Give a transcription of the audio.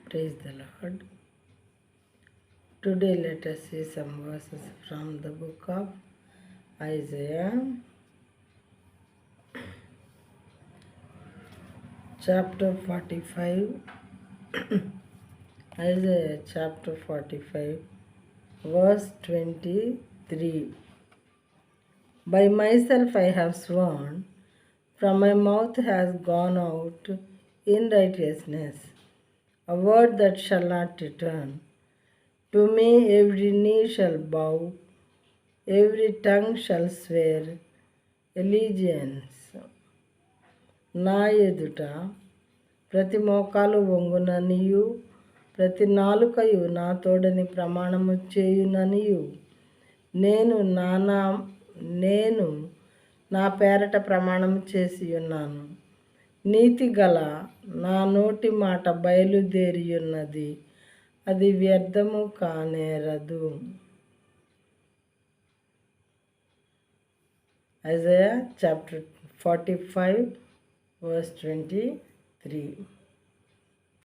Praise the Lord. Today let us see some verses from the book of Isaiah, chapter 45. Isaiah chapter 45, verse 23. By myself I have sworn, from my mouth has gone out in righteousness, a word that shall not return. To me every knee shall bow, every tongue shall swear allegiance. నా ఎదుట ప్రతి మోకాలు వంగుననియు, ప్రతి నాలుకయు నా తోడని ప్రమాణము చేయుననియు, నేను నా పేరట ప్రమాణము చేసి ఉన్నాను. నీతి గల నా నోటి మాట బయలుదేరియున్నది, అది వ్యర్థము కానేరదు. Isaiah chapter 45, verse 23.